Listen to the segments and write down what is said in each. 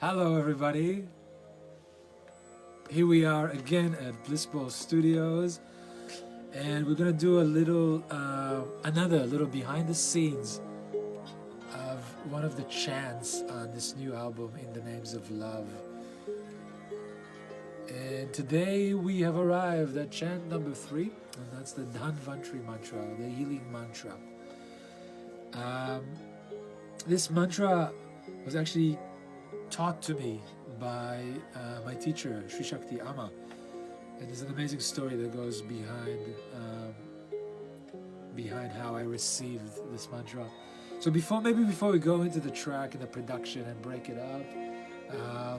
Hello everybody, here we are again at Blissball Studios, and we're gonna do another little behind the scenes of one of the chants on this new album, In the Names of Love. And today we have arrived at chant number 3, and that's the Dhanvantri Mantra, the healing mantra. This mantra was actually taught to me by my teacher, Sri Shakti Amma. And there's an amazing story that goes behind how I received this mantra. So before we go into the track and the production and break it up, I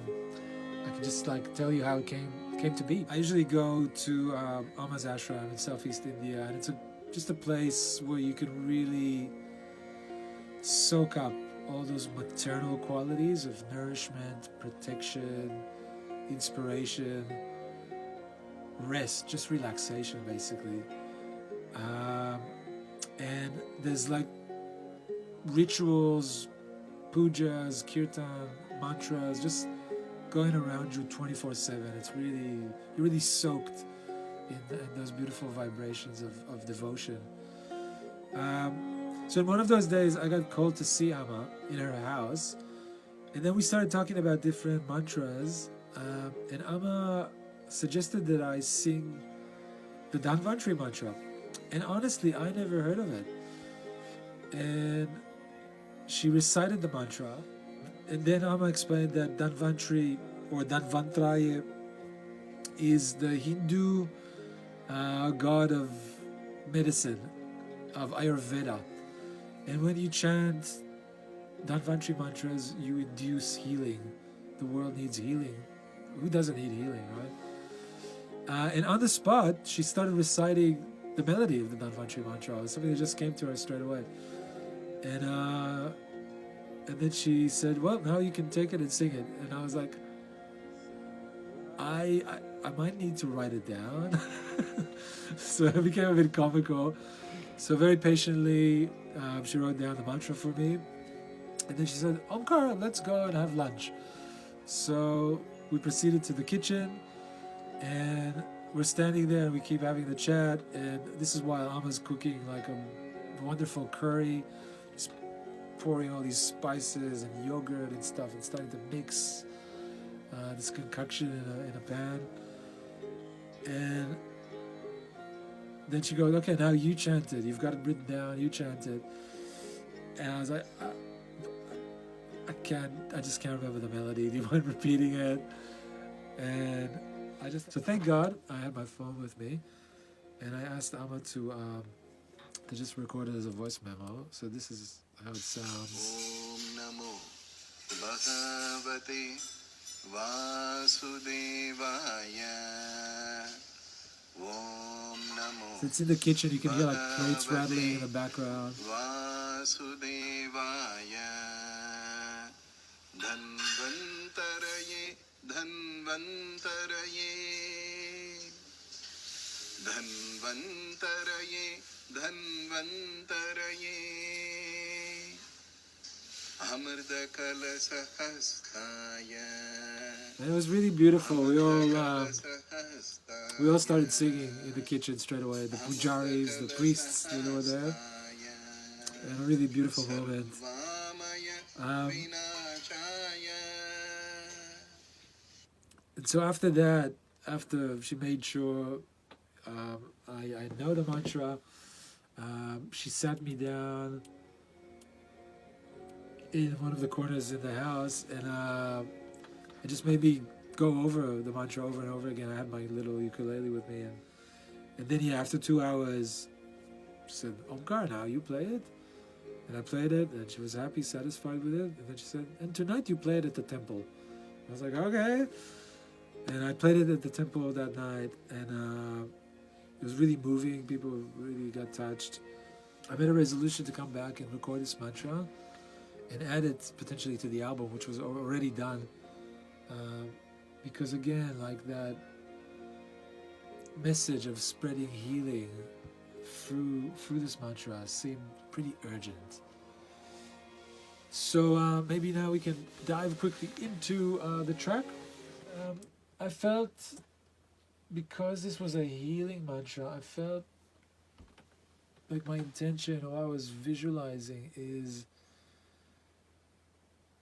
can just tell you how it came to be. I usually go to Amma's ashram in Southeast India, and it's just a place where you can really soak up all those maternal qualities of nourishment, protection, inspiration, rest, just relaxation basically. And there's rituals, pujas, kirtan, mantras, just going around you 24/7. You're really soaked in those beautiful vibrations of devotion. So in one of those days, I got called to see Amma in her house, and then we started talking about different mantras, and Amma suggested that I sing the Dhanvantri Mantra, and honestly, I never heard of it. And she recited the mantra, and then Amma explained that Dhanvantri or Dhanvantraya is the Hindu god of medicine, of Ayurveda. And when you chant Dhanvantri mantras, you induce healing. The world needs healing. Who doesn't need healing, right? And on the spot, she started reciting the melody of the Dhanvantri mantra. It was something that just came to her straight away. And then she said, well, now you can take it and sing it. And I was like, I might need to write it down. So it became a bit comical. So very patiently, she wrote down the mantra for me. And then she said, Omkar, let's go and have lunch. So we proceeded to the kitchen, and we're standing there and we keep having the chat. And this is while Amma's cooking a wonderful curry, just pouring all these spices and yogurt and stuff and starting to mix this concoction in a pan. And then she goes, okay, now you chant it. You've got it written down, you chant it. And I was like, I just can't remember the melody. Do you mind repeating it? And so thank God I had my phone with me, and I asked Amma to just record it as a voice memo. So this is how it sounds. Om Namo Bhagavate Vasudevaya. Om Namo. So it's in the kitchen. You can hear plates rattling in the background. Vasudevaya. Dhanvantaraye, Dhanvantaraye, Dhanvantaraye, Dhanvantaraye, Amrta Kalasahastaya. And it was really beautiful. We all started singing in the kitchen straight away. The pujaris, the priests, they were there. And a really beautiful moment. And so after that, after she made sure I know the mantra, she sat me down in one of the corners in the house, and it just made me go over the mantra over and over again. I had my little ukulele with me, and then after 2 hours, she said, Omkar, now you play it? And I played it, and she was happy, satisfied with it. And then she said, and tonight you play it at the temple. I was like, okay. And I played it at the temple that night, and it was really moving. People really got touched. I made a resolution to come back and record this mantra and add it potentially to the album, which was already done. Because again, that message of spreading healing through this mantra seemed pretty urgent. So maybe now we can dive quickly into the track. I felt, because this was a healing mantra, I felt like my intention, or I was visualizing, is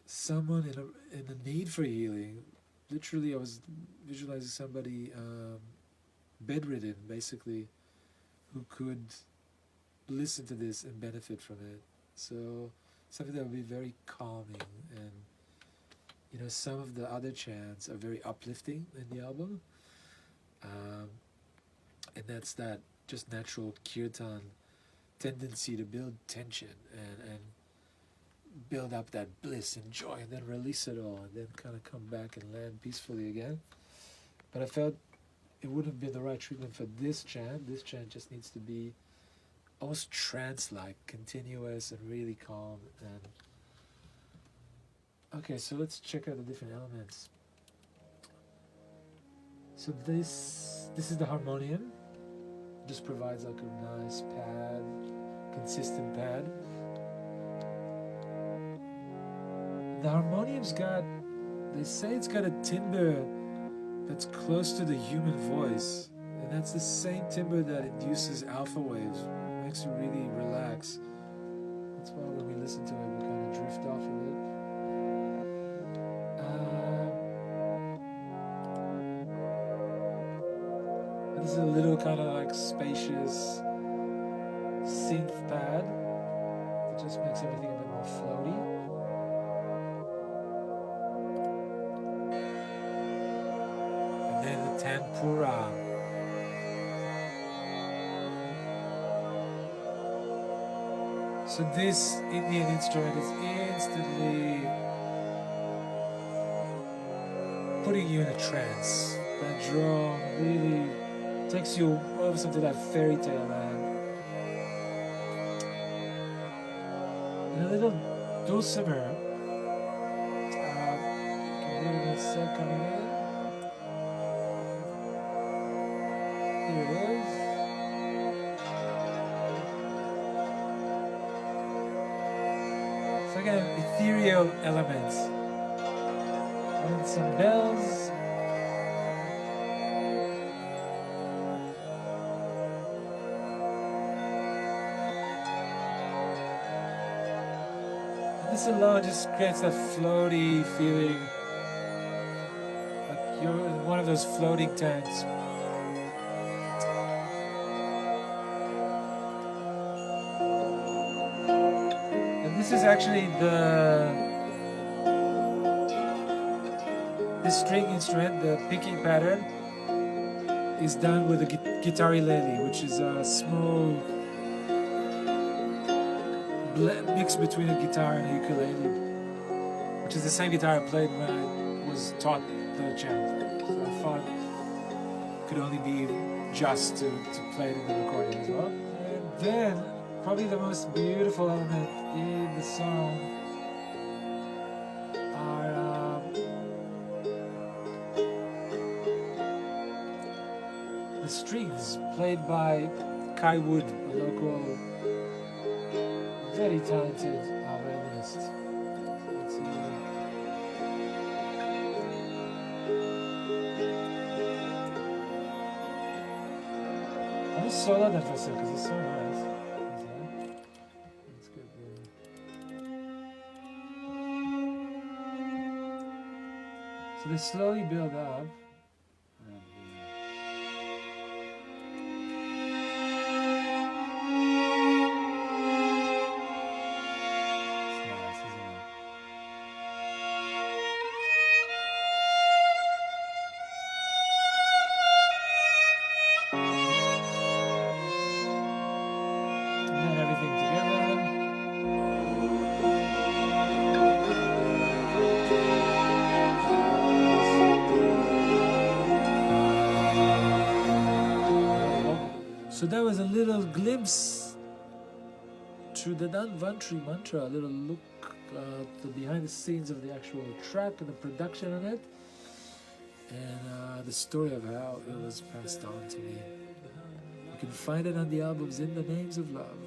someone in a need for healing. Literally, I was visualizing somebody bedridden, basically, who could listen to this and benefit from it. So something that would be very calming. And you know, some of the other chants are very uplifting in the album, and that's that just natural kirtan tendency to build tension and build up that bliss and joy, and then release it all, and then kind of come back and land peacefully again. But I felt it wouldn't be the right treatment for this chant. This chant just needs to be almost trance-like, continuous and really calm. And okay, so let's check out the different elements. So this is the harmonium. Just provides like a nice pad, consistent pad. The harmonium's got, they say it's got a timbre that's close to the human voice, and that's the same timbre that induces alpha waves. It makes you really relax. That's why when we listen to it, we kind of drift off of it. This is a little kind of like spacious synth pad. It just makes everything a bit more floaty. And then the tanpura. So this Indian instrument is instantly putting you in a trance. That drum really takes you almost into that fairy tale land. And a little dulcimer. Can hear that set coming in. Here it is. It's like an ethereal element. And some bells. This alone just creates that floaty feeling, like you're in one of those floating tanks. And this is actually this string instrument, the picking pattern, is done with a guitar ukulele, which is a small mix between a guitar and a ukulele, which is the same guitar I played when I was taught the chant. So I thought it could only be just to play it in the recording as well. And then, probably the most beautiful element in the song are the strings played by Cye Wood, a local very talented violinist. Let's see. I'll just solo that for a second because it's so nice. That's good. So they slowly build up. So that was a little glimpse to the Dhanvantri Mantra, a little look at the behind the scenes of the actual track and the production on it, and the story of how it was passed on to me. You can find it on the albums In the Names of Love.